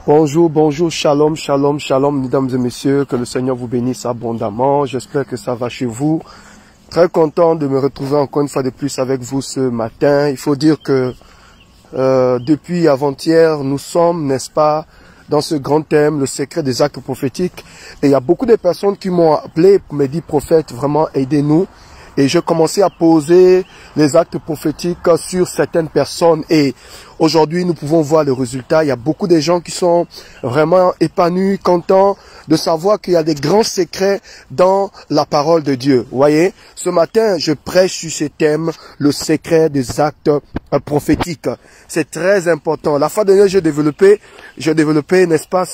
Bonjour, bonjour, shalom, shalom, shalom, mesdames et messieurs, que le Seigneur vous bénisse abondamment. J'espère que ça va chez vous. Très content de me retrouver encore une fois de plus avec vous ce matin. Il faut dire que depuis avant-hier, nous sommes, n'est-ce pas, dans ce grand thème, le secret des actes prophétiques. Et il y a beaucoup de personnes qui m'ont appelé pour me dire, prophète, vraiment aidez-nous. Et j'ai commencé à poser les actes prophétiques sur certaines personnes. Et aujourd'hui, nous pouvons voir le résultat. Il y a beaucoup de gens qui sont vraiment épanouis, contents de savoir qu'il y a des grands secrets dans la parole de Dieu. Vous voyez, ce matin, je prêche sur ce thème, le secret des actes prophétiques. C'est très important. La fois dernière, j'ai développé, n'est-ce pas,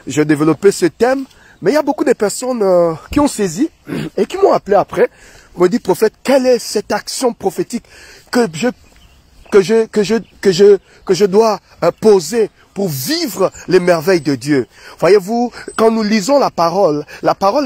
j'ai développé ce thème. Mais il y a beaucoup de personnes qui ont saisi et qui m'ont appelé après, me dit, prophète, quelle est cette action prophétique que je dois poser pour vivre les merveilles de Dieu. Voyez-vous, quand nous lisons la parole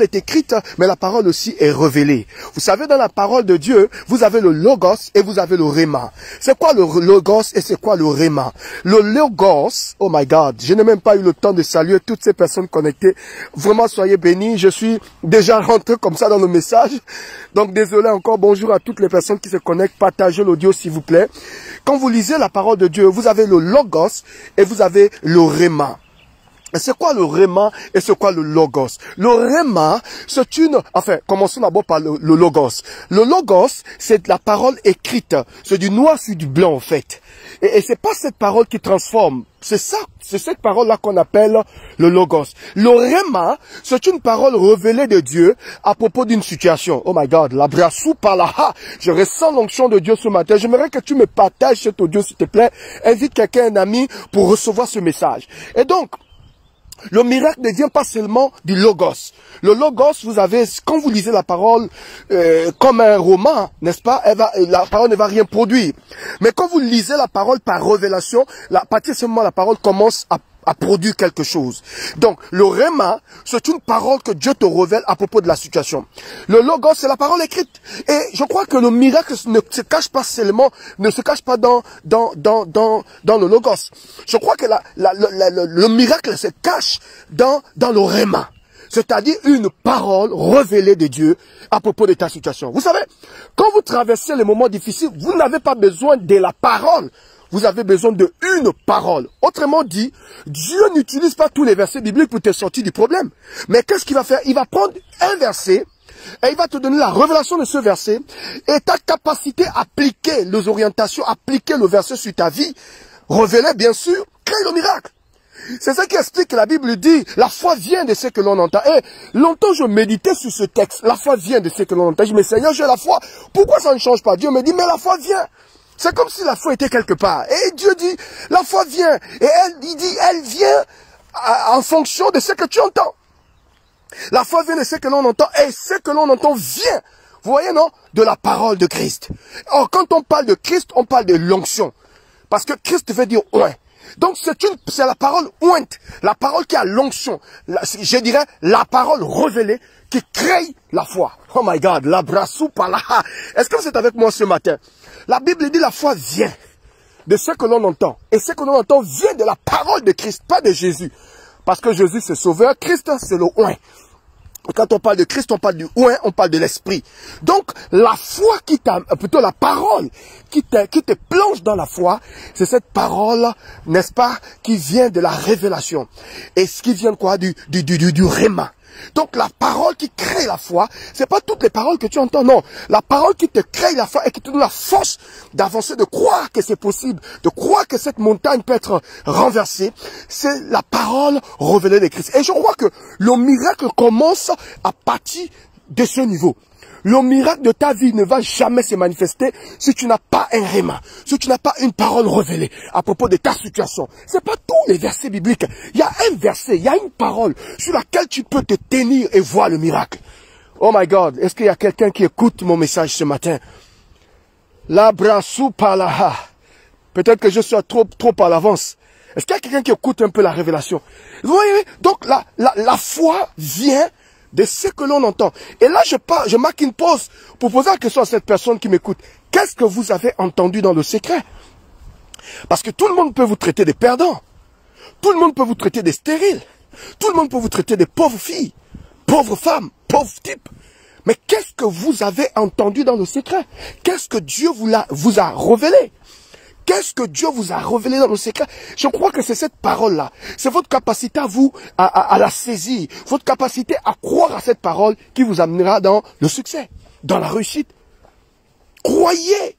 est écrite, mais la parole aussi est révélée. Vous savez, dans la parole de Dieu, vous avez le logos et vous avez le réma. C'est quoi le logos et c'est quoi le réma? Le logos, oh my God, je n'ai même pas eu le temps de saluer toutes ces personnes connectées. Vraiment, soyez bénis. Je suis déjà rentré comme ça dans le message. Donc, désolé encore. Bonjour à toutes les personnes qui se connectent. Partagez l'audio, s'il vous plaît. Quand vous lisez la parole de Dieu, vous avez le logos et vous avez le réma. C'est quoi le réma et c'est quoi le logos? Le réma, c'est une... Enfin, commençons d'abord par le logos. Le logos, c'est la parole écrite. C'est du noir sur du blanc, en fait. Et c'est pas cette parole qui transforme. C'est ça, c'est cette parole-là qu'on appelle le logos. Le réma, c'est une parole révélée de Dieu à propos d'une situation. Oh my God, la brassou par là. Je ressens l'onction de Dieu ce matin. J'aimerais que tu me partages cet audio, s'il te plaît. Invite quelqu'un, un ami, pour recevoir ce message. Et donc, le miracle ne vient pas seulement du logos. Le logos, vous avez, quand vous lisez la parole comme un roman, n'est-ce pas, la parole ne va rien produire. Mais quand vous lisez la parole par révélation, à partir de ce moment, la parole commence à produire quelque chose. Donc, le réma, c'est une parole que Dieu te révèle à propos de la situation. Le logos, c'est la parole écrite. Et je crois que le miracle ne se cache pas seulement, ne se cache pas dans le logos. Je crois que le miracle se cache dans le réma. C'est-à-dire une parole révélée de Dieu à propos de ta situation. Vous savez, quand vous traversez les moments difficiles, vous n'avez pas besoin de la parole. Vous avez besoin de une parole. Autrement dit, Dieu n'utilise pas tous les versets bibliques pour te sortir du problème. Mais qu'est-ce qu'il va faire? Il va prendre un verset et il va te donner la révélation de ce verset et ta capacité à appliquer les orientations, appliquer le verset sur ta vie, révéler bien sûr, crée le miracle. C'est ça qui explique que la Bible dit, la foi vient de ce que l'on entend. Et longtemps je méditais sur ce texte, la foi vient de ce que l'on entend. Je me dis, mais Seigneur, j'ai la foi. Pourquoi ça ne change pas? Dieu me dit, mais la foi vient. C'est comme si la foi était quelque part. Et Dieu dit, la foi vient. Et il dit, elle vient en fonction de ce que tu entends. La foi vient de ce que l'on entend. Et ce que l'on entend vient, vous voyez, non, de la parole de Christ. Or, quand on parle de Christ, on parle de l'onction. Parce que Christ veut dire oint. Donc, c'est la parole ointe. La parole qui a l'onction. Je dirais, la parole révélée qui crée la foi. Oh my God, la brassou par là. Est-ce que vous êtes avec moi ce matin? La Bible dit la foi vient de ce que l'on entend. Et ce que l'on entend vient de la parole de Christ, pas de Jésus. Parce que Jésus c'est sauveur, Christ c'est le oint. Quand on parle de Christ, on parle du oint, on parle de l'esprit. Donc, la foi plutôt la parole qui te plonge dans la foi, c'est cette parole, n'est-ce pas, qui vient de la révélation. Et ce qui vient de quoi? Du réma. Donc la parole qui crée la foi, c'est pas toutes les paroles que tu entends, non. La parole qui te crée la foi et qui te donne la force d'avancer, de croire que c'est possible, de croire que cette montagne peut être renversée, c'est la parole révélée de Christ. Et je crois que le miracle commence à partir de ce niveau. Le miracle de ta vie ne va jamais se manifester si tu n'as pas un réma, si tu n'as pas une parole révélée à propos de ta situation. C'est pas tous les versets bibliques. Il y a un verset, il y a une parole sur laquelle tu peux te tenir et voir le miracle. Oh my God, est-ce qu'il y a quelqu'un qui écoute mon message ce matin? La brassou par là. Peut-être que je sois trop à l'avance. Est-ce qu'il y a quelqu'un qui écoute un peu la révélation? Vous voyez, donc la foi vient de ce que l'on entend. Et là, je marque une pause pour poser la question à cette personne qui m'écoute. Qu'est-ce que vous avez entendu dans le secret? Parce que tout le monde peut vous traiter de perdant. Tout le monde peut vous traiter des stériles. Tout le monde peut vous traiter de pauvres filles, pauvres femmes, pauvres types. Mais qu'est-ce que vous avez entendu dans le secret? Qu'est-ce que Dieu vous a révélé? Qu'est-ce que Dieu vous a révélé dans le secret? Je crois que c'est cette parole-là. C'est votre capacité à vous, à la saisir. Votre capacité à croire à cette parole qui vous amènera dans le succès, dans la réussite. Croyez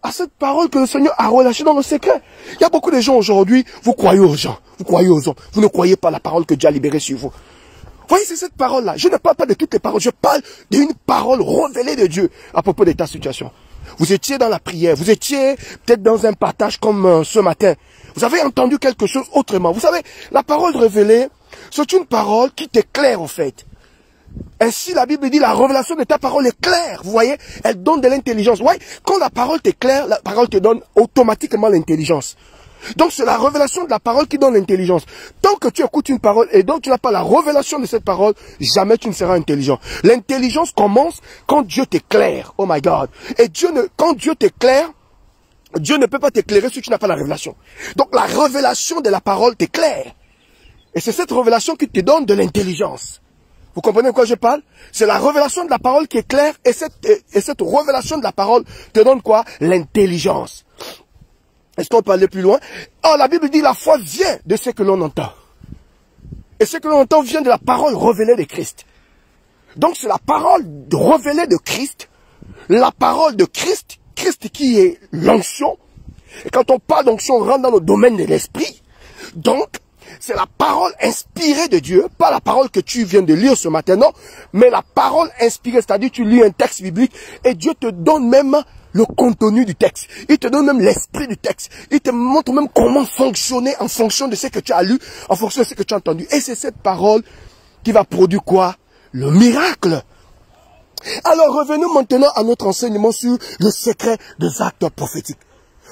à cette parole que le Seigneur a relâchée dans le secret. Il y a beaucoup de gens aujourd'hui, vous croyez aux gens, vous croyez aux hommes, vous ne croyez pas à la parole que Dieu a libérée sur vous. Vous voyez, c'est cette parole-là. Je ne parle pas de toutes les paroles, je parle d'une parole révélée de Dieu à propos de ta situation. Vous étiez dans la prière, vous étiez peut-être dans un partage comme ce matin. Vous avez entendu quelque chose autrement. Vous savez, la parole révélée, c'est une parole qui t'éclaire en fait. Ainsi, la Bible dit, la révélation de ta parole est claire. Vous voyez, elle donne de l'intelligence. Vous voyez, quand la parole t'éclaire, la parole te donne automatiquement l'intelligence. Donc, c'est la révélation de la parole qui donne l'intelligence. Tant que tu écoutes une parole et donc tu n'as pas la révélation de cette parole, jamais tu ne seras intelligent. L'intelligence commence quand Dieu t'éclaire. Oh my God. Et quand Dieu t'éclaire, Dieu ne peut pas t'éclairer si tu n'as pas la révélation. Donc, la révélation de la parole t'éclaire. Et c'est cette révélation qui te donne de l'intelligence. Vous comprenez de quoi je parle? C'est la révélation de la parole qui est claire et cette révélation de la parole te donne quoi? L'intelligence. Est-ce qu'on peut aller plus loin? Oh, la Bible dit la foi vient de ce que l'on entend. Et ce que l'on entend vient de la parole révélée de Christ. Donc c'est la parole révélée de Christ, la parole de Christ, Christ qui est l'onction. Et quand on parle d'onction, on rentre dans le domaine de l'esprit. Donc, c'est la parole inspirée de Dieu, pas la parole que tu viens de lire ce matin, non, mais la parole inspirée, c'est-à-dire tu lis un texte biblique et Dieu te donne même le contenu du texte. Il te donne même l'esprit du texte. Il te montre même comment fonctionner en fonction de ce que tu as lu, en fonction de ce que tu as entendu. Et c'est cette parole qui va produire quoi? Le miracle. Alors revenons maintenant à notre enseignement sur le secret des actes prophétiques.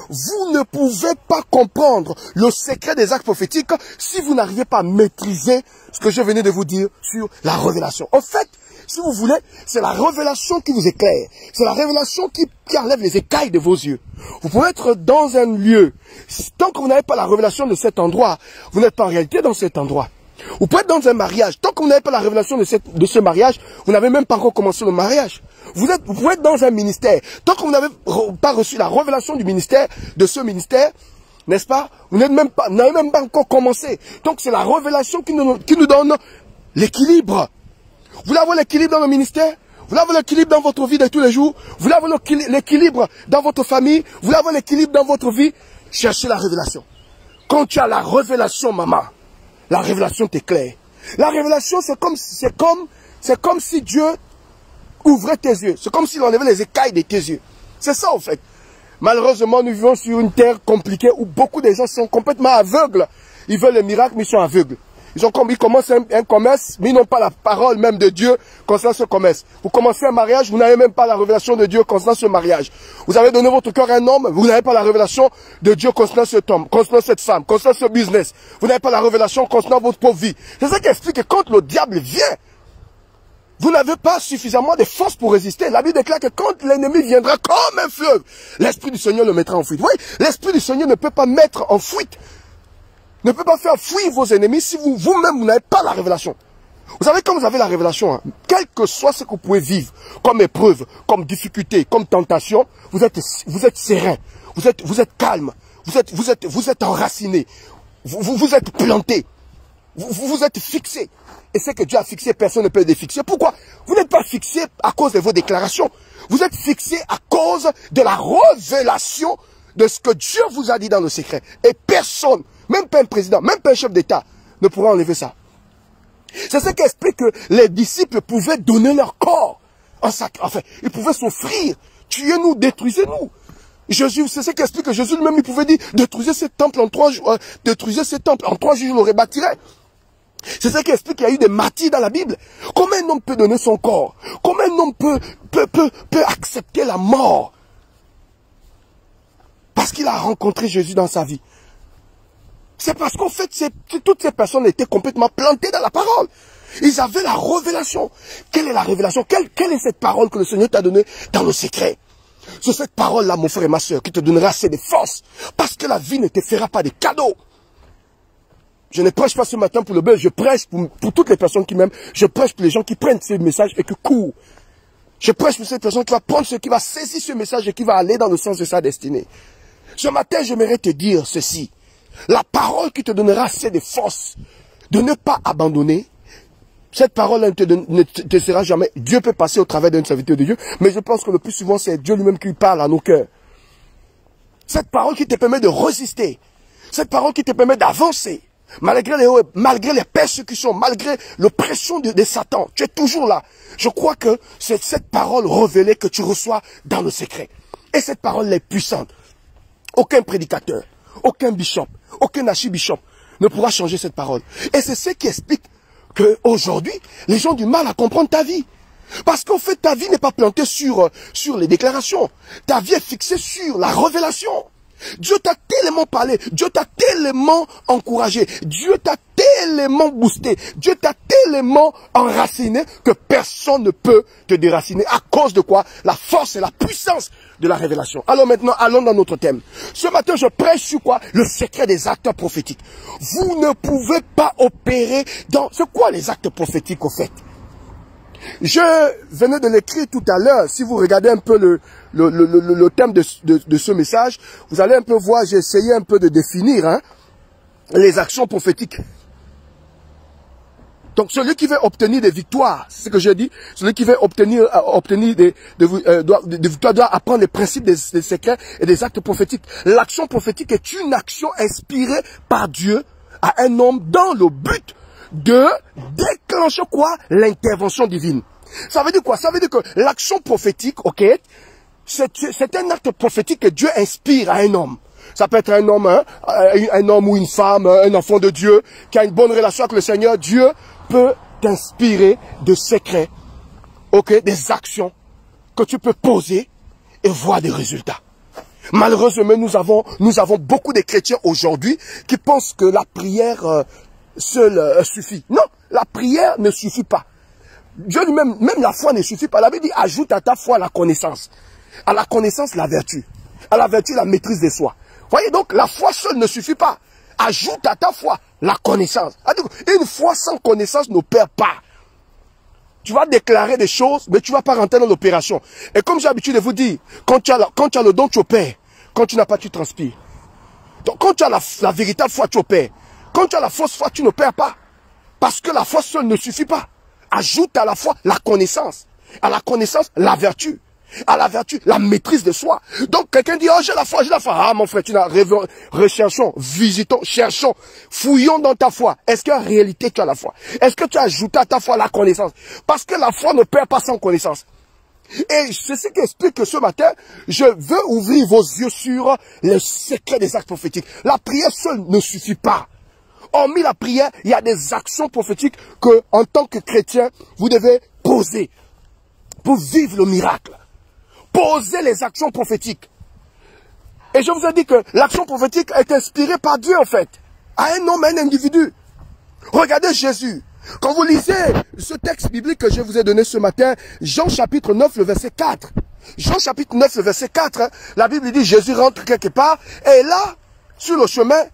Vous ne pouvez pas comprendre le secret des actes prophétiques si vous n'arrivez pas à maîtriser ce que je venais de vous dire sur la révélation. En fait, si vous voulez, c'est la révélation qui vous éclaire. C'est la révélation qui enlève les écailles de vos yeux. Vous pouvez être dans un lieu. Tant que vous n'avez pas la révélation de cet endroit, vous n'êtes pas en réalité dans cet endroit. Vous pouvez être dans un mariage. Tant que vous n'avez pas la révélation de ce mariage, vous n'avez même pas encore commencé le mariage. Vous pouvez être dans un ministère. Tant que vous n'avez pas reçu la révélation du ministère, de ce ministère, n'est-ce pas? Vous n'avez même pas encore commencé. Donc c'est la révélation qui nous donne l'équilibre. Vous voulez avoir l'équilibre dans le ministère? Vous voulez avoir l'équilibre dans votre vie de tous les jours? Vous voulez avoir l'équilibre dans votre famille? Vous voulez avoir l'équilibre dans votre vie? Cherchez la révélation. Quand tu as la révélation, maman, la révélation t'éclaire. La révélation, c'est comme si Dieu ouvrait tes yeux. C'est comme s'il enlevait les écailles de tes yeux. C'est ça, en fait. Malheureusement, nous vivons sur une terre compliquée où beaucoup de gens sont complètement aveugles. Ils veulent les miracles, mais ils sont aveugles. Ils commencent un commerce, mais ils n'ont pas la parole même de Dieu concernant ce commerce. Vous commencez un mariage, vous n'avez même pas la révélation de Dieu concernant ce mariage. Vous avez donné votre cœur à un homme, vous n'avez pas la révélation de Dieu concernant cet homme, concernant cette femme, concernant ce business. Vous n'avez pas la révélation concernant votre pauvre vie. C'est ça qui explique que quand le diable vient, vous n'avez pas suffisamment de force pour résister. La Bible déclare que quand l'ennemi viendra comme un fleuve, l'Esprit du Seigneur le mettra en fuite. Vous voyez, l'Esprit du Seigneur ne peut pas mettre en fuite, ne peut pas faire fuir vos ennemis si vous-même, vous n'avez pas la révélation. Vous savez, quand vous avez la révélation, hein, quel que soit ce que vous pouvez vivre, comme épreuve, comme difficulté, comme tentation, vous êtes serein, vous êtes calme, vous êtes enraciné, vous êtes planté, vous êtes fixé. Et ce que Dieu a fixé, personne ne peut le défixer. Pourquoi? Vous n'êtes pas fixé à cause de vos déclarations. Vous êtes fixé à cause de la révélation de ce que Dieu vous a dit dans le secret. Et personne, même pas un président, même pas un chef d'État, ne pourra enlever ça. C'est ce qui explique que les disciples pouvaient donner leur corps en sacrifice. Enfin, ils pouvaient s'offrir. Tuez-nous, détruisez-nous. Jésus, c'est ce qui explique que Jésus lui-même, il pouvait dire, détruisez ce temple en 3 jours, détruisez ce temple, en 3 jours, je le rebâtirai. C'est ce qui explique qu'il y a eu des martyrs dans la Bible. Comment un homme peut donner son corps? Comment un homme peut accepter la mort? Parce qu'il a rencontré Jésus dans sa vie. C'est parce qu'en fait, toutes ces personnes étaient complètement plantées dans la parole. Ils avaient la révélation. Quelle est la révélation? Quelle est cette parole que le Seigneur t'a donnée dans le secret? C'est cette parole-là, mon frère et ma soeur, qui te donnera assez de force. Parce que la vie ne te fera pas de cadeaux. Je ne prêche pas ce matin pour le buzz, je prêche pour toutes les personnes qui m'aiment. Je prêche pour les gens qui prennent ce message et qui courent. Je prêche pour cette personne qui va prendre qui va saisir ce message et qui va aller dans le sens de sa destinée. Ce matin, j'aimerais te dire ceci. La parole qui te donnera assez de force de ne pas abandonner. Cette parole ne te sera jamais. Dieu peut passer au travers d'un serviteur de Dieu, mais je pense que le plus souvent, c'est Dieu lui-même qui parle à nos cœurs. Cette parole qui te permet de résister. Cette parole qui te permet d'avancer. Malgré les persécutions, malgré l'oppression de Satan, tu es toujours là. Je crois que c'est cette parole révélée que tu reçois dans le secret. Et cette parole est puissante. Aucun prédicateur, aucun bishop, aucun archibishop ne pourra changer cette parole. Et c'est ce qui explique qu'aujourd'hui, les gens ont du mal à comprendre ta vie. Parce qu'en fait, ta vie n'est pas plantée sur les déclarations. Ta vie est fixée sur la révélation. Dieu t'a tellement parlé, Dieu t'a tellement encouragé, Dieu t'a tellement boosté, Dieu t'a tellement enraciné que personne ne peut te déraciner. À cause de quoi? La force et la puissance de la révélation. Alors maintenant, allons dans notre thème. Ce matin, je prêche sur quoi? Le secret des actes prophétiques. Vous ne pouvez pas opérer dans... C'est quoi les actes prophétiques au fait? Je venais de l'écrire tout à l'heure. Si vous regardez un peu le thème de ce message, vous allez un peu voir, j'ai essayé un peu de définir les actions prophétiques. Donc celui qui veut obtenir des victoires, c'est ce que j'ai dit, celui qui veut obtenir des victoires doit apprendre les principes des secrets et des actes prophétiques. L'action prophétique est une action inspirée par Dieu à un homme dans le but de déclencher quoi? L'intervention divine. Ça veut dire quoi? Ça veut dire que l'action prophétique, ok, c'est un acte prophétique que Dieu inspire à un homme. Ça peut être un homme ou une femme, un enfant de Dieu, qui a une bonne relation avec le Seigneur. Dieu peut t'inspirer de secrets, ok, des actions que tu peux poser et voir des résultats. Malheureusement, nous avons beaucoup de chrétiens aujourd'hui qui pensent que la prière seule suffit. Non, la prière ne suffit pas. Dieu lui-même, même la foi ne suffit pas. La Bible dit, ajoute à ta foi la connaissance. À la connaissance, la vertu. À la vertu, la maîtrise de soi. Voyez donc, la foi seule ne suffit pas. Ajoute à ta foi la connaissance. Une foi sans connaissance n'opère pas. Tu vas déclarer des choses, mais tu ne vas pas rentrer dans l'opération. Et comme j'ai l'habitude de vous dire, quand tu as le don, tu opères. Quand tu n'as pas, tu transpires. Donc quand tu as la véritable foi, tu opères. Quand tu as la fausse foi, tu n'opères pas. Parce que la foi seule ne suffit pas. Ajoute à la foi la connaissance. À la connaissance, la vertu. À la vertu, la maîtrise de soi. Donc quelqu'un dit, oh j'ai la foi, j'ai la foi. Ah mon frère, tu n'as recherchons, visitons, cherchons, fouillons dans ta foi. Est-ce qu'en réalité tu as la foi? Est-ce que tu as ajouté à ta foi la connaissance? Parce que la foi ne perd pas sans connaissance. Et c'est ce qui explique que ce matin, je veux ouvrir vos yeux sur le secret des actes prophétiques. La prière seule ne suffit pas. Hormis la prière, il y a des actions prophétiques que, en tant que chrétien, vous devez poser pour vivre le miracle. Posez les actions prophétiques. Et je vous ai dit que l'action prophétique est inspirée par Dieu en fait. À un homme, à un individu. Regardez Jésus. Quand vous lisez ce texte biblique que je vous ai donné ce matin, Jean chapitre 9, le verset 4. Jean chapitre 9, le verset 4, la Bible dit Jésus rentre quelque part. Et là, sur le chemin,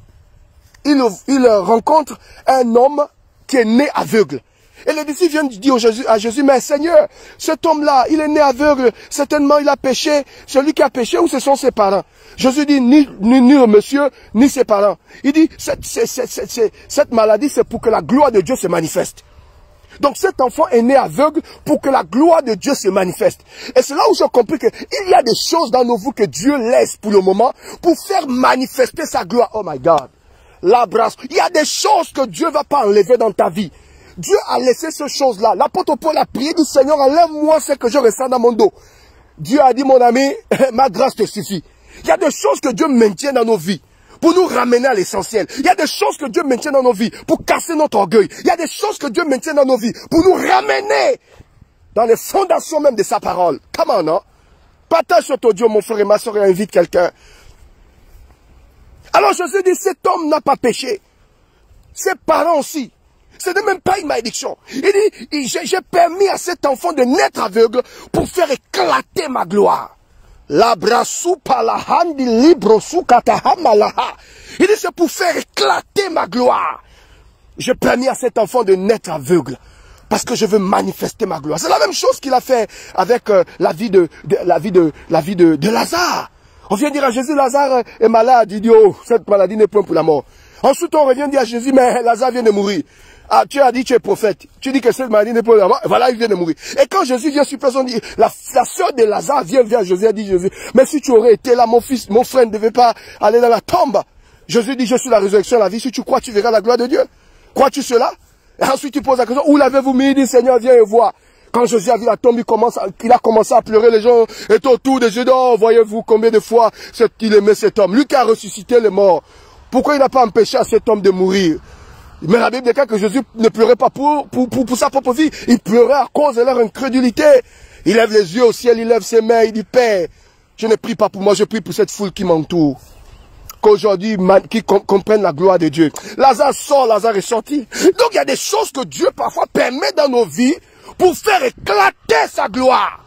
il rencontre un homme qui est né aveugle. Et les disciples viennent dire à Jésus, mais Seigneur, cet homme-là, il est né aveugle, certainement il a péché, celui qui a péché ou ce sont ses parents? Jésus dit, ni le monsieur, ni ses parents. Il dit, cette maladie, c'est pour que la gloire de Dieu se manifeste. Donc cet enfant est né aveugle pour que la gloire de Dieu se manifeste. Et c'est là où j'ai compris qu'il y a des choses dans nos vies que Dieu laisse pour le moment, pour faire manifester sa gloire. Oh my God. Il y a des choses que Dieu ne va pas enlever dans ta vie. Dieu a laissé ces choses-là. L'apôtre Paul a prié du Seigneur, enlève-moi ce que je ressens dans mon dos. Dieu a dit, mon ami, ma grâce te suffit. Il y a des choses que Dieu maintient dans nos vies pour nous ramener à l'essentiel. Il y a des choses que Dieu maintient dans nos vies pour casser notre orgueil. Il y a des choses que Dieu maintient dans nos vies pour nous ramener dans les fondations même de sa parole. Comment non? Partage cet audio, mon frère et ma soeur, et invite quelqu'un. Alors Jésus dit, cet homme n'a pas péché. Ses parents aussi. Ce n'est même pas une malédiction. Il dit, j'ai permis à cet enfant de naître aveugle pour faire éclater ma gloire. Il dit, c'est pour faire éclater ma gloire. J'ai permis à cet enfant de naître aveugle. Parce que je veux manifester ma gloire. C'est la même chose qu'il a fait avec la vie de Lazare. On vient dire à Jésus, Lazare est malade. Il dit, oh, cette maladie n'est point pour la mort. Ensuite, on revient dire à Jésus, mais Lazare vient de mourir. Ah, tu as dit, tu es prophète. Tu dis que cette maladie n'est pas pour la mort. Voilà, il vient de mourir. Et quand Jésus vient sur place, on dit, la sœur de Lazare vient vers Jésus et dit, Jésus, mais si tu aurais été là, mon fils, mon frère ne devait pas aller dans la tombe. Jésus dit, je suis la résurrection, la vie. Si tu crois, tu verras la gloire de Dieu. Crois-tu cela? Et ensuite, tu poses la question, où l'avez-vous mis? Il dit, Seigneur, viens et vois. Quand Jésus a vu la tombe, il a commencé à pleurer. Les gens étaient autour de Jésus. Oh, voyez-vous combien de fois il aimait cet homme. Lui qui a ressuscité les morts. Pourquoi il n'a pas empêché à cet homme de mourir? Mais la Bible déclare que Jésus ne pleurait pas pour sa propre vie. Il pleurait à cause de leur incrédulité. Il lève les yeux au ciel, il lève ses mains, il dit, Père, je ne prie pas pour moi, je prie pour cette foule qui m'entoure. Qu'aujourd'hui, qui comprennent la gloire de Dieu. Lazare sort, Lazare est sorti. Donc il y a des choses que Dieu parfois permet dans nos vies pour faire éclater sa gloire.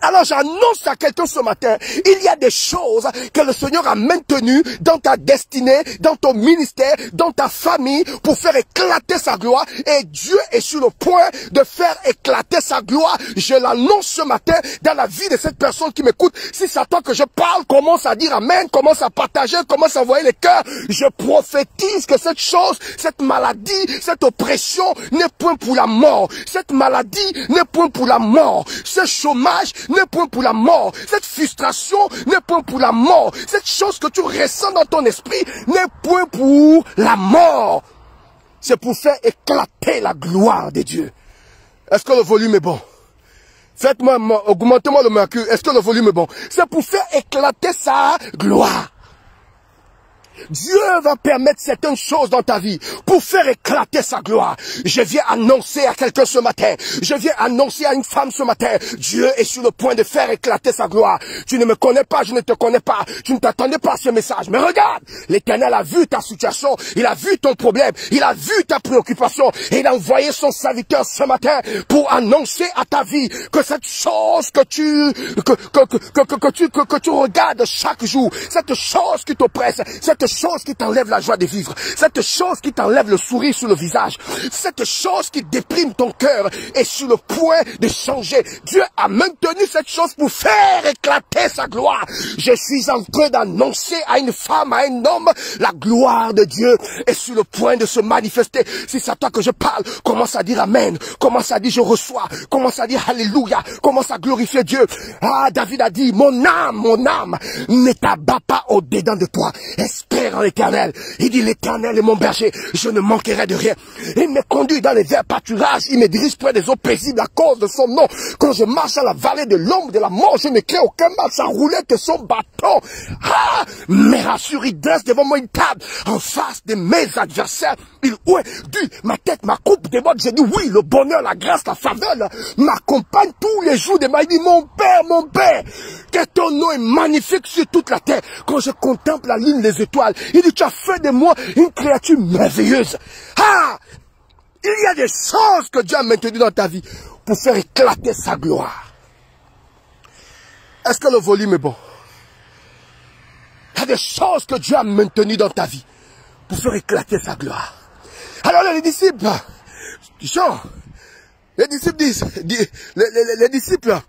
Alors j'annonce à quelqu'un ce matin, il y a des choses que le Seigneur a maintenues dans ta destinée, dans ton ministère, dans ta famille, pour faire éclater sa gloire. Et Dieu est sur le point de faire éclater sa gloire. Je l'annonce ce matin dans la vie de cette personne qui m'écoute. Si c'est à toi que je parle, commence à dire amen, commence à partager, commence à envoyer les cœurs. Je prophétise que cette chose, cette maladie, cette oppression n'est point pour la mort. Cette maladie n'est point pour la mort. Ce chômage n'est point pour la mort. Cette frustration n'est point pour la mort. Cette chose que tu ressens dans ton esprit n'est point pour la mort. C'est pour faire éclater la gloire de Dieu. Est-ce que le volume est bon? Faites-moi, augmentez-moi le mercure. Est-ce que le volume est bon? C'est pour faire éclater sa gloire. Dieu va permettre certaines choses dans ta vie pour faire éclater sa gloire. Je viens annoncer à quelqu'un ce matin. Je viens annoncer à une femme ce matin. Dieu est sur le point de faire éclater sa gloire. Tu ne me connais pas, je ne te connais pas. Tu ne t'attendais pas à ce message. Mais regarde, l'Éternel a vu ta situation. Il a vu ton problème. Il a vu ta préoccupation. Et il a envoyé son serviteur ce matin pour annoncer à ta vie que cette chose que tu regardes chaque jour, cette chose qui t'oppresse, cette chose qui t'enlève la joie de vivre, cette chose qui t'enlève le sourire sur le visage, cette chose qui déprime ton cœur est sur le point de changer. Dieu a maintenu cette chose pour faire éclater sa gloire. Je suis en train d'annoncer à une femme, à un homme, la gloire de Dieu est sur le point de se manifester. Si c'est à toi que je parle, commence à dire amen, commence à dire je reçois, commence à dire alléluia, commence à glorifier Dieu. Ah, David a dit, mon âme, ne t'abat pas au-dedans de toi. Espère en l'Éternel. Il dit, l'Éternel est mon berger, je ne manquerai de rien. Il me conduit dans les verts pâturages, il me dirige près des eaux paisibles à cause de son nom. Quand je marche dans la vallée de l'ombre de la mort, je ne crains aucun mal, sa roulette et son bâton. Ah, mais rassure, il dresse devant moi une table en face de mes adversaires. Il ouait du ma tête, ma coupe déborde. J'ai dit oui, le bonheur, la grâce, la faveur m'accompagne tous les jours de ma vie. Il dit, mon Père, que ton nom est magnifique sur toute la terre. Quand je contemple la lune des étoiles, il dit, tu as fait de moi une créature merveilleuse. Ah, il y a des choses que Dieu a maintenues dans ta vie pour faire éclater sa gloire. Est-ce que le volume est bon? Il y a des choses que Dieu a maintenues dans ta vie pour faire éclater sa gloire. Alors les disciples, les disciples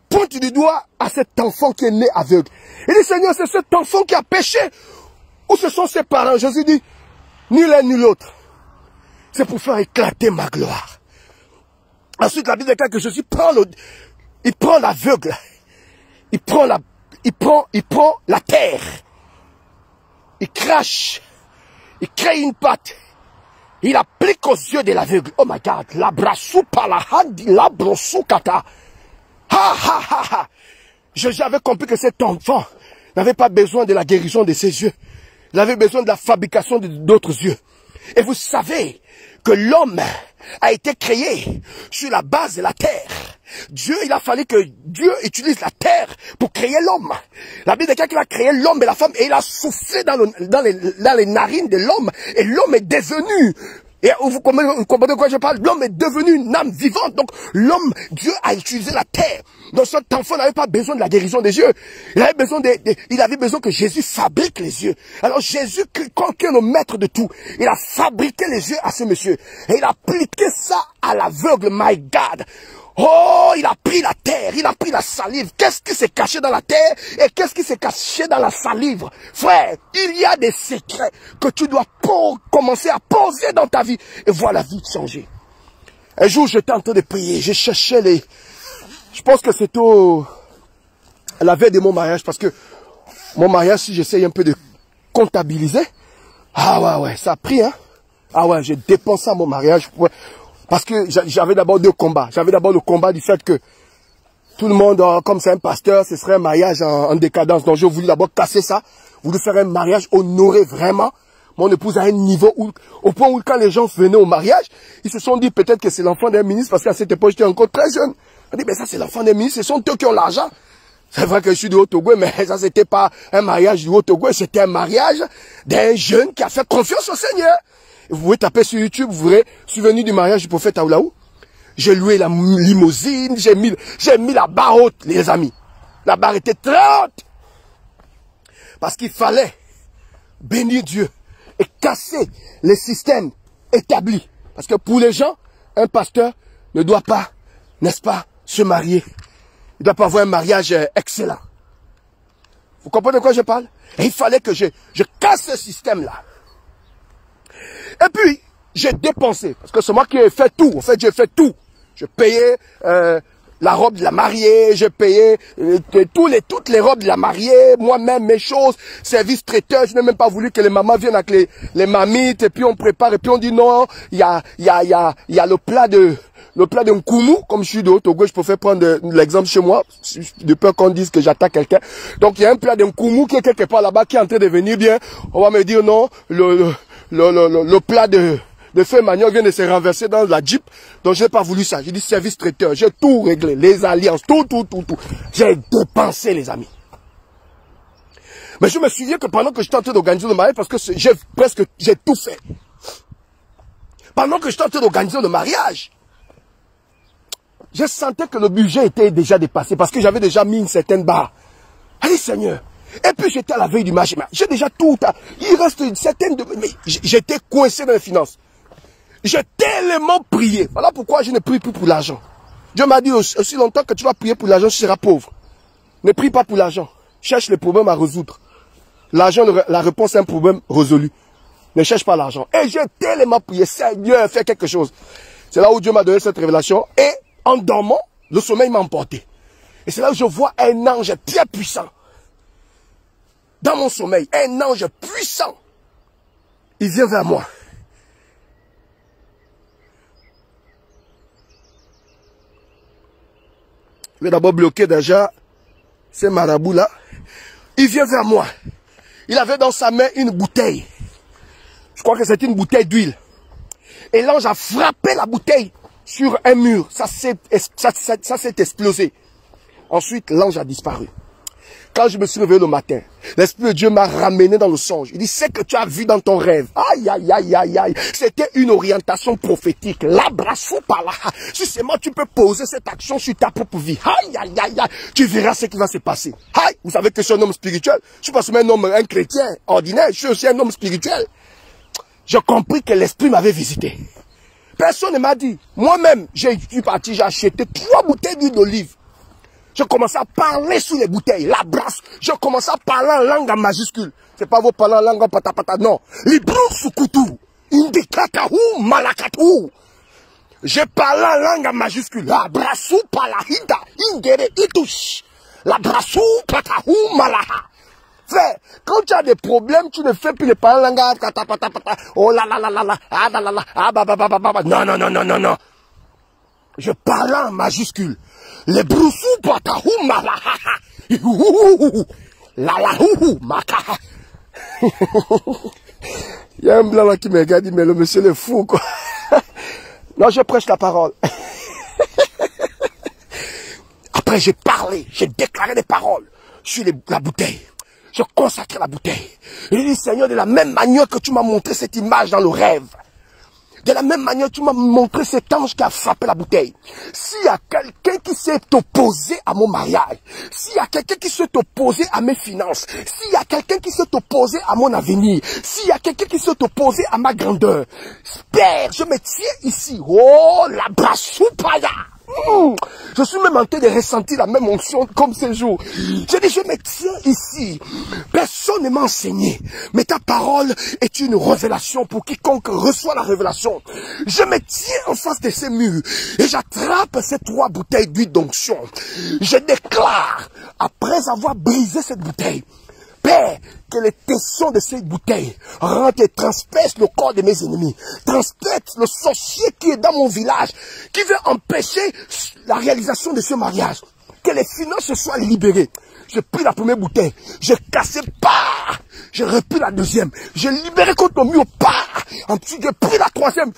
pointent du doigt à cet enfant qui est né aveugle. Il dit, Seigneur, c'est cet enfant qui a péché ou ce sont ses parents? Jésus dit, ni l'un ni l'autre. C'est pour faire éclater ma gloire. Ensuite, la Bible déclare que Jésus prend l'aveugle. Il prend la terre. Il crache. Il crée une pâte. Il applique aux yeux de l'aveugle. Oh my God. L'abrasou palahandi, l'abrosou kata. Ha ha ha ha. J'avais compris que cet enfant n'avait pas besoin de la guérison de ses yeux. Il avait besoin de la fabrication d'autres yeux. Et vous savez que l'homme a été créé sur la base de la terre. Dieu, il a fallu que Dieu utilise la terre pour créer l'homme. La Bible dit qu'il a créé l'homme et la femme et il a soufflé dans les narines de l'homme et l'homme est devenu Et vous comprenez de quoi je parle? L'homme est devenu une âme vivante. Donc, l'homme, Dieu a utilisé la terre. Donc, cet enfant n'avait pas besoin de la guérison des yeux. Il avait besoin que Jésus fabrique les yeux. Alors, Jésus, quand il est le maître de tout, il a fabriqué les yeux à ce monsieur. Et il a appliqué ça à l'aveugle, my God. Oh, il a pris la terre, il a pris la salive. Qu'est-ce qui s'est caché dans la terre et qu'est-ce qui s'est caché dans la salive? Frère, il y a des secrets que tu dois commencer à poser dans ta vie et voir la vie changer. Un jour, j'étais en train de prier, je cherchais les... Je pense que c'était à la veille de mon mariage, parce que mon mariage, si j'essaye un peu de comptabiliser, ah ouais, ça a pris, hein. Ah ouais, j'ai dépensé à mon mariage. Parce que j'avais d'abord deux combats. J'avais d'abord le combat du fait que tout le monde, comme c'est un pasteur, ce serait un mariage en décadence. Donc, je voulais d'abord casser ça. Je voulais faire un mariage honoré vraiment. Mon épouse à un niveau où, au point où quand les gens venaient au mariage, ils se sont dit peut-être que c'est l'enfant d'un ministre, parce qu'à cette époque, j'étais encore très jeune. On dit, mais ça, c'est l'enfant d'un ministre, ce sont eux qui ont l'argent. C'est vrai que je suis du Haut-Togo, mais ça, c'était pas un mariage du Haut-Togo, c'était un mariage d'un jeune qui a fait confiance au Seigneur. Vous pouvez taper sur YouTube, vous verrez, je suis venu du mariage du prophète Aoulaou. J'ai loué la limousine, j'ai mis la barre haute, les amis. La barre était très haute. Parce qu'il fallait bénir Dieu et casser les systèmes établis. Parce que pour les gens, un pasteur ne doit pas, n'est-ce pas, se marier. Il ne doit pas avoir un mariage excellent. Vous comprenez de quoi je parle? Et il fallait que je casse ce système-là. Et puis, j'ai dépensé, parce que c'est moi qui ai fait tout. En fait, j'ai fait tout. Je payais la robe de la mariée, j'ai payé toutes les robes de la mariée, moi-même, mes choses, service traiteur. Je n'ai même pas voulu que les mamans viennent avec les mamites, et puis on prépare, et puis on dit non, il y a le plat de Nkoumou, comme je suis de Haut-Togo, je préfère prendre l'exemple chez moi, de peur qu'on dise que j'attaque quelqu'un. Donc il y a un plat de Nkoumou qui est quelque part là-bas, qui est en train de venir bien. On va me dire non, le plat de feu manioc vient de se renverser dans la Jeep. Donc j'ai pas voulu ça. J'ai dit service traiteur, j'ai tout réglé, les alliances, tout. J'ai dépensé, les amis. Mais je me souviens que pendant que j'étais en train d'organiser le mariage, parce que j'ai tout fait. Pendant que j'étais en train d'organiser le mariage, je sentais que le budget était déjà dépassé parce que j'avais déjà mis une certaine barre. Allez, Seigneur. Et puis j'étais à la veille du mariage. J'ai déjà tout. Il reste une certaine... Mais j'étais coincé dans les finances. J'ai tellement prié. Voilà pourquoi je ne prie plus pour l'argent. Dieu m'a dit aussi longtemps que tu vas prier pour l'argent, tu seras pauvre. Ne prie pas pour l'argent. Cherche les problèmes à résoudre. L'argent, la réponse est un problème résolu. Ne cherche pas l'argent. Et j'ai tellement prié. Seigneur, fais quelque chose. C'est là où Dieu m'a donné cette révélation. Et en dormant, le sommeil m'a emporté. Et c'est là où je vois un ange très puissant. Dans mon sommeil, un ange puissant. Il vient vers moi. Je vais d'abord bloquer déjà ces marabouts-là. Il vient vers moi. Il avait dans sa main une bouteille. Je crois que c'était une bouteille d'huile. Et l'ange a frappé la bouteille sur un mur. Ça s'est explosé. Ensuite, l'ange a disparu. Quand je me suis réveillé le matin, l'Esprit de Dieu m'a ramené dans le songe. Il dit, c'est que tu as vu dans ton rêve. Aïe, aïe, aïe, aïe, aïe. C'était une orientation prophétique. L'abraçou par là. Si seulement tu peux poser cette action sur ta propre vie. Aïe, aïe, aïe, aïe. Tu verras ce qui va se passer. Aïe, vous savez que je suis un homme spirituel. Je ne suis pas seulement un chrétien ordinaire. Je suis aussi un homme spirituel. J'ai compris que l'Esprit m'avait visité. Personne ne m'a dit. Moi-même, j'ai parti, j'ai acheté 3 bouteilles d'huile d'olive. Je commençais à parler sous les bouteilles, la brasse. Je commençais à parler en langue en majuscule. C'est pas vous parler en langue en patapata, non. Librou sukutu, indikatahu, malakatu. Je parlais en langue en majuscule. La brassou palahida, indere itush. La brassou patahu malaha. Frère, quand tu as des problèmes, tu ne fais plus les parler en langue patapata. Oh là là là là là, ah là là là, ah bah bah bah bah bah. Non, non, non, non, non, non. Je parlais en majuscule. Les broussous patahou malaha. La la hou makaha. Il y a un blanc là qui me regarde, mais le monsieur est fou, quoi. Non, je prêche la parole. Après, j'ai parlé, j'ai déclaré des paroles sur la bouteille. Je consacre la bouteille. Et il dit, Seigneur, de la même manière que tu m'as montré cette image dans le rêve, De la même manière, tu m'as montré cet ange qui a frappé la bouteille. S'il y a quelqu'un qui s'est opposé à mon mariage, s'il y a quelqu'un qui s'est opposé à mes finances, s'il y a quelqu'un qui s'est opposé à mon avenir, s'il y a quelqu'un qui s'est opposé à ma grandeur, Père, je me tiens ici. Oh, la brasoupaya. Je suis même en train de ressentir la même onction comme ce jour. Je dis, je me tiens ici. Personne ne m'a enseigné. Mais ta parole est une révélation pour quiconque reçoit la révélation. Je me tiens en face de ces murs et j'attrape ces 3 bouteilles d'huile d'onction. Je déclare, après avoir brisé cette bouteille, Père, que les tessons de ces bouteilles rentrent et transpercent le corps de mes ennemis, transpercent le sorcier qui est dans mon village, qui veut empêcher la réalisation de ce mariage. Que les finances soient libérées. J'ai pris la première bouteille, j'ai cassé, j'ai repris la deuxième, j'ai libéré contre le mur, ensuite j'ai pris la troisième,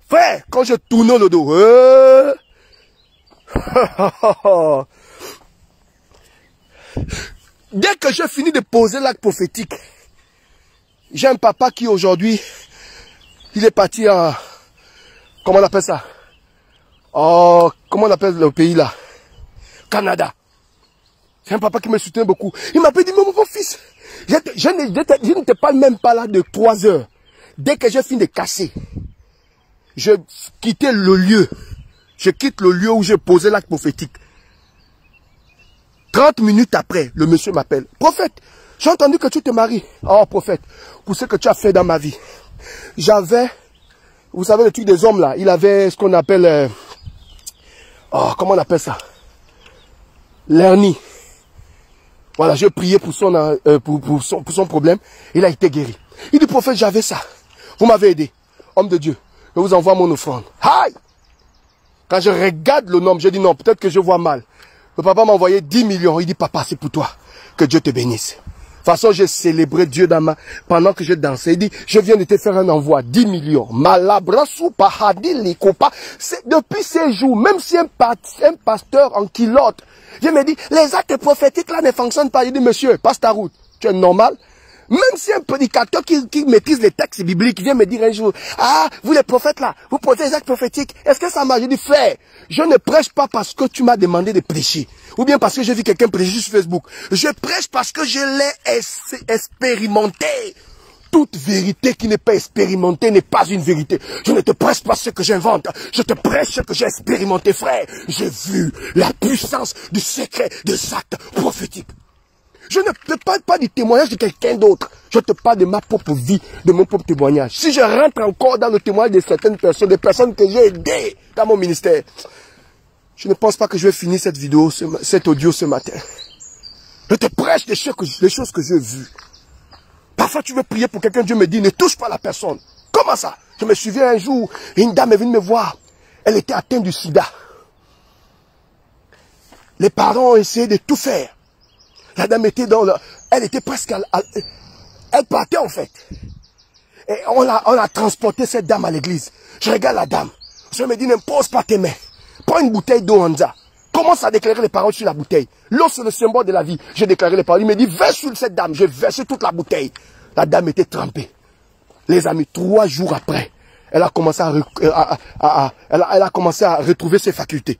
frère, quand je tourne le dos, dès que j'ai fini de poser l'acte prophétique, j'ai un papa qui aujourd'hui, il est parti en, comment on appelle ça? Oh, comment on appelle le pays là? Canada. C'est un papa qui me soutient beaucoup. Il m'a dit, mais mon fils, je n'étais pas même pas là de 3 heures. Dès que j'ai fini de casser, je quittais le lieu. Je quitte le lieu où j'ai posé l'acte prophétique. 30 minutes après, le monsieur m'appelle. Prophète, j'ai entendu que tu te maries. Oh, prophète, pour ce que tu as fait dans ma vie. J'avais, vous savez le truc des hommes là, il avait ce qu'on appelle, comment on appelle ça? L'hernie. Voilà, j'ai prié pour son problème. Il a été guéri. Il dit, prophète, j'avais ça. Vous m'avez aidé. Homme de Dieu, je vous envoie mon offrande. Aïe! Quand je regarde le nombre, je dis non, peut-être que je vois mal. Le papa m'a envoyé 10 millions. Il dit, papa, c'est pour toi. Que Dieu te bénisse. De toute façon, j'ai célébré Dieu pendant que je dansais. Il dit, je viens de te faire un envoi, 10 millions. Malabrasou, pahadi, likopa. Depuis ces jours, même si un pasteur en culotte, je me dis, les actes prophétiques là ne fonctionnent pas. Il dit, monsieur, passe ta route. Tu es normal. Même si un prédicateur qui maîtrise les textes bibliques vient me dire un jour, ah, vous les prophètes là, vous posez les actes prophétiques, est-ce que ça marche? Je dis, frère, je ne prêche pas parce que tu m'as demandé de prêcher, ou bien parce que j'ai vu quelqu'un prêcher sur Facebook. Je prêche parce que je l'ai expérimenté. Toute vérité qui n'est pas expérimentée n'est pas une vérité. Je ne te prêche pas ce que j'invente, je te prêche ce que j'ai expérimenté, frère. J'ai vu la puissance du secret des actes prophétiques. Je ne te parle pas du témoignage de quelqu'un d'autre. Je te parle de ma propre vie, de mon propre témoignage. Si je rentre encore dans le témoignage de certaines personnes, des personnes que j'ai aidées dans mon ministère, je ne pense pas que je vais finir cette vidéo, cet audio ce matin. Je te prêche les choses que j'ai vues. Parfois tu veux prier pour quelqu'un, Dieu me dit, ne touche pas la personne. Comment ça? Je me souviens un jour, une dame est venue me voir. Elle était atteinte du sida. Les parents ont essayé de tout faire. La dame était elle était presque elle partait en fait. Et on a transporté cette dame à l'église. Je regarde la dame. Je me dis, ne pose pas tes mains. Prends une bouteille d'eau Hanza. Commence à déclarer les paroles sur la bouteille. L'eau c'est le symbole de la vie. J'ai déclaré les paroles. Il me dit, verse sur cette dame. J'ai versé toute la bouteille. La dame était trempée. Les amis, 3 jours après, elle a commencé elle a commencé à retrouver ses facultés.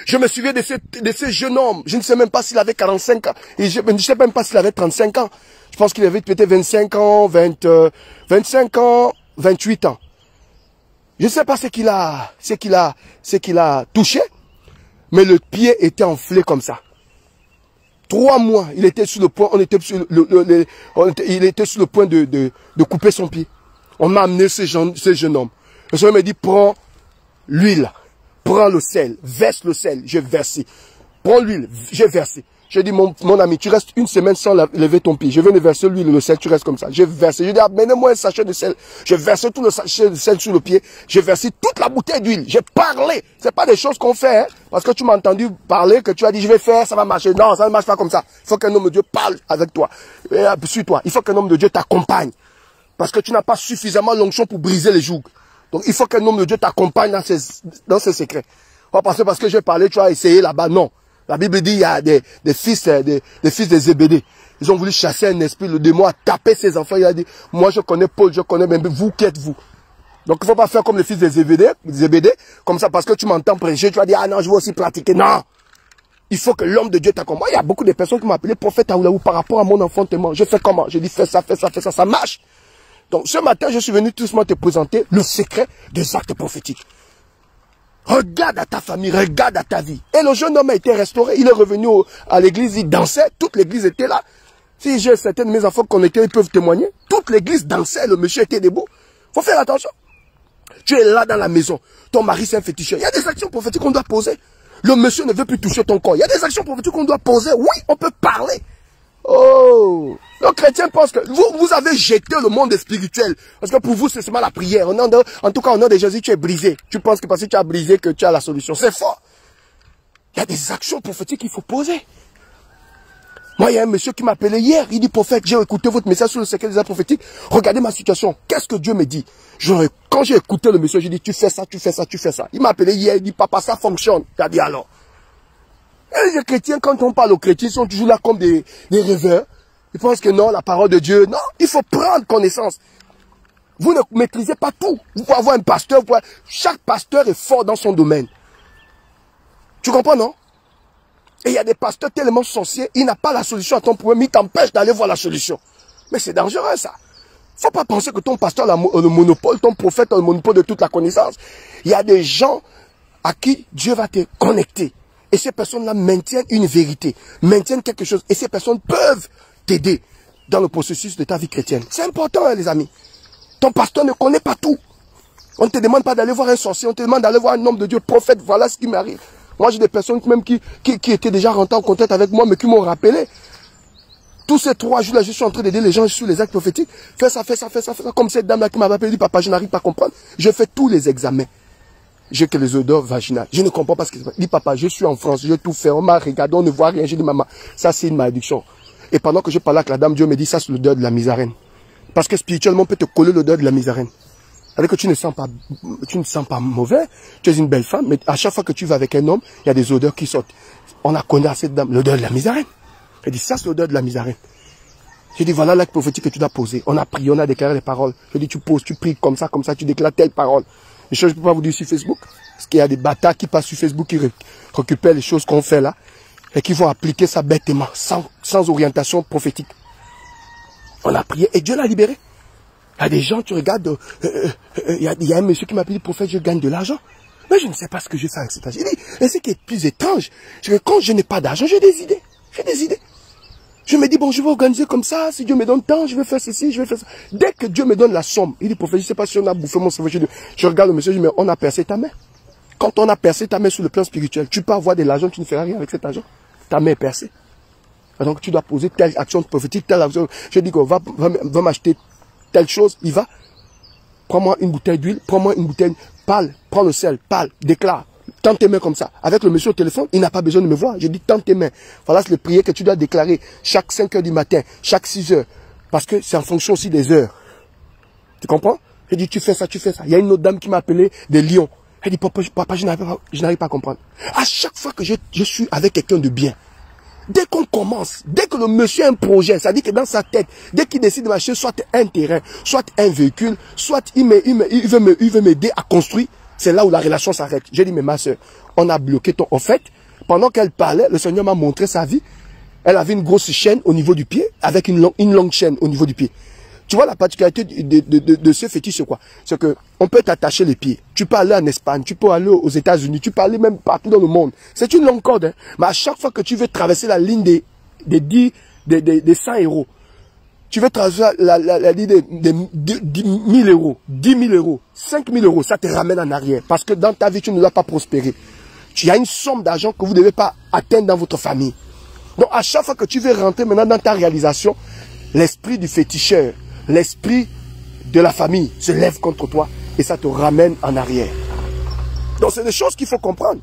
Je me souviens de ce jeune homme. Je ne sais même pas s'il avait 45 ans. Et je ne sais même pas s'il avait 35 ans. Je pense qu'il avait peut-être 25 ans, 25 ans, 28 ans. Je ne sais pas ce qu'il a touché. Mais le pied était enflé comme ça. 3 mois, il était sur le point, il était sur le point de couper son pied. On m'a amené ce jeune homme. Le Seigneur me dit, prends l'huile. Prends le sel, verse le sel, j'ai versé. Prends l'huile, j'ai versé. J'ai dit, mon ami, tu restes 1 semaine sans lever ton pied. Je viens de verser l'huile, le sel, tu restes comme ça. J'ai versé. J'ai dit, amenez-moi un sachet de sel. J'ai versé tout le sachet de sel sur le pied. J'ai versé toute la bouteille d'huile. J'ai parlé. C'est pas des choses qu'on fait, hein, parce que tu m'as entendu parler, que tu as dit, je vais faire, ça va marcher. Non, ça ne marche pas comme ça. Il faut qu'un homme de Dieu parle avec toi. Sur toi. Il faut qu'un homme de Dieu t'accompagne. Parce que tu n'as pas suffisamment l'onction pour briser les jougs. Donc, il faut qu'un homme de Dieu t'accompagne dans ses secrets. Pas parce que j'ai parlé, tu as essayé là-bas. Non. La Bible dit il y a des fils de Zébédée. Ils ont voulu chasser un esprit, le démon a tapé ses enfants. Il a dit, moi je connais Paul, je connais même vous, qui êtes-vous? Donc il ne faut pas faire comme les fils de Zébédée, comme ça parce que tu m'entends prêcher, tu vas dire, ah non, je veux aussi pratiquer. Non! Il faut que l'homme de Dieu t'accompagne. Il y a beaucoup de personnes qui m'ont appelé prophète Aoulaou par rapport à mon enfantement. Je fais comment? Je dis, fais ça, ça marche. Donc ce matin, je suis venu tout doucement te présenter le secret des actes prophétiques. Regarde à ta famille, regarde à ta vie. Et le jeune homme a été restauré. Il est revenu à l'église, il dansait. Toute l'église était là. Si j'ai certains de mes enfants connectés, ils peuvent témoigner. Toute l'église dansait, le monsieur était debout. Faut faire attention. Tu es là dans la maison. Ton mari, c'est un féticheur. Il y a des actions prophétiques qu'on doit poser. Le monsieur ne veut plus toucher ton corps. Il y a des actions prophétiques qu'on doit poser. Oui, on peut parler. Oh, le chrétien pense que vous avez jeté le monde spirituel. Parce que pour vous, c'est seulement la prière. En tout cas, au nom de Jésus, tu es brisé. Tu penses que parce que tu as brisé, que tu as la solution. C'est fort. Il y a des actions prophétiques qu'il faut poser. Moi, il y a un monsieur qui m'a appelé hier. Il dit, prophète, j'ai écouté votre message sur le secret des actes prophétiques. Regardez ma situation. Qu'est-ce que Dieu me dit? Quand j'ai écouté le monsieur, j'ai dit, tu fais ça, tu fais ça, tu fais ça. Il m'a appelé hier. Il dit, papa, ça fonctionne. J'ai dit, alors. Et les chrétiens, quand on parle aux chrétiens, ils sont toujours là comme des rêveurs. Ils pensent que non, la parole de Dieu, non, il faut prendre connaissance. Vous ne maîtrisez pas tout. Vous pouvez avoir un pasteur, chaque pasteur est fort dans son domaine. Tu comprends, non? Et il y a des pasteurs tellement sorciers, il n'a pas la solution à ton problème, il t'empêche d'aller voir la solution. Mais c'est dangereux, ça. Faut pas penser que ton pasteur a le monopole, ton prophète a le monopole de toute la connaissance. Il y a des gens à qui Dieu va te connecter. Et ces personnes-là maintiennent une vérité, maintiennent quelque chose. Et ces personnes peuvent t'aider dans le processus de ta vie chrétienne. C'est important, hein, les amis. Ton pasteur ne connaît pas tout. On ne te demande pas d'aller voir un sorcier, on te demande d'aller voir un homme de Dieu, prophète. Voilà ce qui m'arrive. Moi, j'ai des personnes même qui étaient déjà rentrées en contact avec moi, mais qui m'ont rappelé. Tous ces 3 jours-là, je suis en train d'aider les gens sur les actes prophétiques. Fais ça, fais ça, fais ça, fais ça. Comme cette dame-là qui m'avait appelé, dit, papa, je n'arrive pas à comprendre. Je fais tous les examens. J'ai que les odeurs vaginales. Je ne comprends pas ce qui se passe. Dis, papa, je suis en France, je tout fais. On m'a regardé, on ne voit rien. J'ai dit, maman, ça c'est une malédiction. Et pendant que je parlais avec la dame, Dieu me dit, ça c'est l'odeur de la misarène. Parce que spirituellement, on peut te coller l'odeur de la misarène. C'est-à-dire que tu ne sens pas mauvais. Tu es une belle femme, mais à chaque fois que tu vas avec un homme, il y a des odeurs qui sortent. On a connu à cette dame l'odeur de la misarène. Elle dit, ça c'est l'odeur de la misarène. J'ai dit, voilà l'acte prophétique que tu dois poser. On a prié, on a déclaré les paroles. Je dis, tu poses, tu pries comme ça, tu déclares telle parole. Les choses, je ne peux pas vous dire sur Facebook. Parce qu'il y a des bâtards qui passent sur Facebook, qui récupèrent les choses qu'on fait là. Et qui vont appliquer ça bêtement, sans orientation prophétique. On a prié et Dieu l'a libéré. Il y a des gens, tu regardes, il y a un monsieur qui m'a appelé, prophète, je gagne de l'argent. Mais je ne sais pas ce que je vais faire avec cet argent. Il dit, et ce qui est plus étrange, c'est que quand je n'ai pas d'argent, j'ai des idées. Je me dis, bon, je vais organiser comme ça, si Dieu me donne temps, je vais faire ceci, je vais faire ça. Dès que Dieu me donne la somme, il dit, prophète, je ne sais pas si on a bouffé mon cerveau. Je regarde le monsieur, je dis, mais on a percé ta main. Quand on a percé ta main sur le plan spirituel, tu peux avoir de l'argent, tu ne feras rien avec cet argent. Ta main est percée. Donc tu dois poser telle action prophétique, telle action. Je dis, va m'acheter telle chose, il va. Prends-moi une bouteille d'huile, prends-moi une bouteille, parle, prends le sel, parle, déclare. Tends tes mains comme ça. Avec le monsieur au téléphone, il n'a pas besoin de me voir. Je dis, tends tes mains. Voilà le prière que tu dois déclarer chaque 5 heures du matin, chaque 6 heures. Parce que c'est en fonction aussi des heures. Tu comprends? Je dis, tu fais ça, tu fais ça. Il y a une autre dame qui m'a appelé de Lyon. Elle dit, papa, je n'arrive pas à comprendre. À chaque fois que je suis avec quelqu'un de bien, dès qu'on commence, dès que le monsieur a un projet, ça dit que dans sa tête, dès qu'il décide de m'acheter soit un terrain, soit un véhicule, soit il veut m'aider à construire, c'est là où la relation s'arrête. J'ai dit, mais ma soeur, on a bloqué ton... En fait, pendant qu'elle parlait, le Seigneur m'a montré sa vie. Elle avait une grosse chaîne au niveau du pied, avec une longue chaîne au niveau du pied. Tu vois, la particularité de ce fétiche, c'est quoi? C'est que on peut t'attacher les pieds. Tu peux aller en Espagne, tu peux aller aux États-Unis, tu peux aller même partout dans le monde. C'est une longue corde, hein. Mais à chaque fois que tu veux traverser la ligne des 100 euros, tu veux traverser la ligne des 10 000 euros, 10 000 euros, 5 000 euros, ça te ramène en arrière. Parce que dans ta vie, tu ne dois pas prospérer. Il y a une somme d'argent que vous ne devez pas atteindre dans votre famille. Donc, à chaque fois que tu veux rentrer maintenant dans ta réalisation, l'esprit du féticheur, l'esprit de la famille se lève contre toi et ça te ramène en arrière. Donc, c'est des choses qu'il faut comprendre.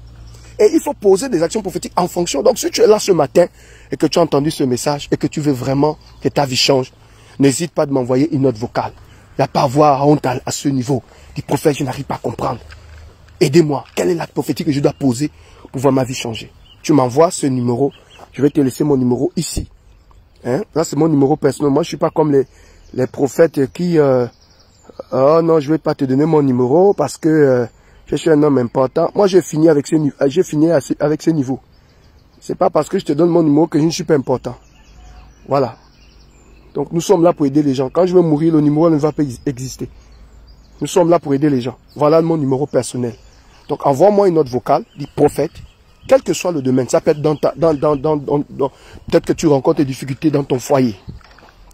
Et il faut poser des actions prophétiques en fonction. Donc, si tu es là ce matin et que tu as entendu ce message et que tu veux vraiment que ta vie change, n'hésite pas de m'envoyer une note vocale. Il n'y a pas à avoir honte à ce niveau. Dis, prophète, je n'arrive pas à comprendre. Aidez-moi. Quel est l'acte prophétique que je dois poser pour voir ma vie changer? tu m'envoies ce numéro. Je vais te laisser mon numéro ici. Hein? Là, c'est mon numéro personnel. Moi, je suis pas comme les prophètes qui... oh non, je vais pas te donner mon numéro parce que je suis un homme important. Moi, j'ai fini avec ce niveau. C'est pas parce que je te donne mon numéro que je ne suis pas important. Voilà. Donc, nous sommes là pour aider les gens. Quand je vais mourir, le numéro ne va pas exister. Nous sommes là pour aider les gens. Voilà mon numéro personnel. Donc, envoie-moi une note vocale, dit prophète, quel que soit le domaine. Ça peut être peut-être que tu rencontres des difficultés dans ton foyer.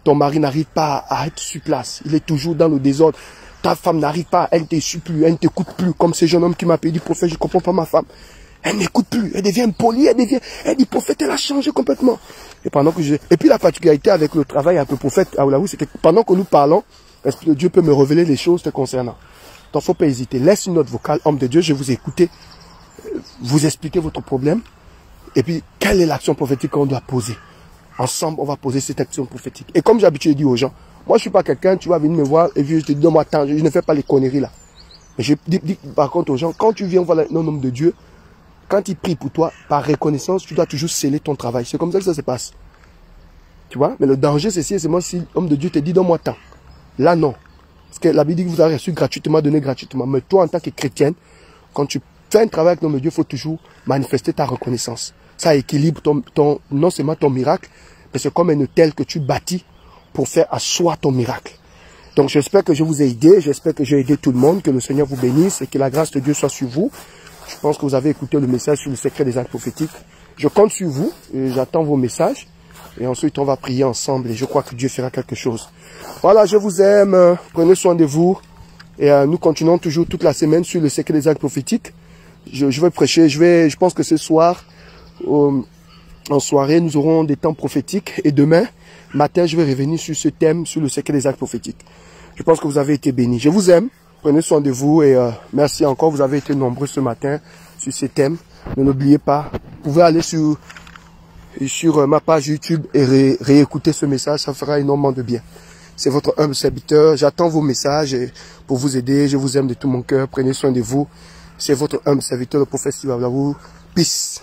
Ton mari n'arrive pas à être sur place. Il est toujours dans le désordre. Ta femme n'arrive pas, elle ne te suit plus, elle ne t'écoute plus. Comme ce jeune homme qui m'a appelé, dit prophète, je ne comprends pas ma femme. Elle n'écoute plus, elle devient impolie, elle dit prophète, elle a changé complètement. Et puis la particularité avec le travail avec le prophète, c'est que pendant que nous parlons, l'Esprit de Dieu peut me révéler les choses te concernant. Donc, faut pas hésiter. Laisse une note vocale, homme de Dieu, je vais vous écouter, vous expliquer votre problème. Et puis, quelle est l'action prophétique qu'on doit poser? Ensemble, on va poser cette action prophétique. Et comme j'ai l'habitude de dire aux gens, moi, je suis pas quelqu'un, tu vas venir me voir et puis je te dis, donne-moi attends, je ne fais pas les conneries là. Mais je dis par contre aux gens, quand tu viens voir un homme de Dieu, quand il prie pour toi, par reconnaissance, tu dois toujours sceller ton travail. C'est comme ça que ça se passe. Tu vois? Mais le danger, c'est moi si l'homme de Dieu te dit, donne-moi tant. Là, non. Parce que la Bible dit que vous avez reçu gratuitement, donné gratuitement. Mais toi, en tant que chrétienne, quand tu fais un travail avec l'homme de Dieu, il faut toujours manifester ta reconnaissance. Ça équilibre non seulement ton miracle, mais c'est comme un hôtel que tu bâtis pour faire asseoir ton miracle. Donc, j'espère que je vous ai aidé. J'espère que j'ai aidé tout le monde. Que le Seigneur vous bénisse et que la grâce de Dieu soit sur vous. Je pense que vous avez écouté le message sur le secret des actes prophétiques. Je compte sur vous et j'attends vos messages. Et ensuite, on va prier ensemble et je crois que Dieu fera quelque chose. Voilà, je vous aime. Prenez soin de vous. Et nous continuons toujours toute la semaine sur le secret des actes prophétiques. Je vais prêcher. Je pense que ce soir, en soirée, nous aurons des temps prophétiques. Et demain matin, je vais revenir sur ce thème, sur le secret des actes prophétiques. Je pense que vous avez été bénis. Je vous aime. Prenez soin de vous et merci encore. Vous avez été nombreux ce matin sur ces thèmes. Ne l'oubliez pas. Vous pouvez aller sur ma page YouTube et réécouter ce message. Ça fera énormément de bien. C'est votre humble serviteur. J'attends vos messages pour vous aider. Je vous aime de tout mon cœur. Prenez soin de vous. C'est votre humble serviteur, le prophète Steve Ablavou. Peace.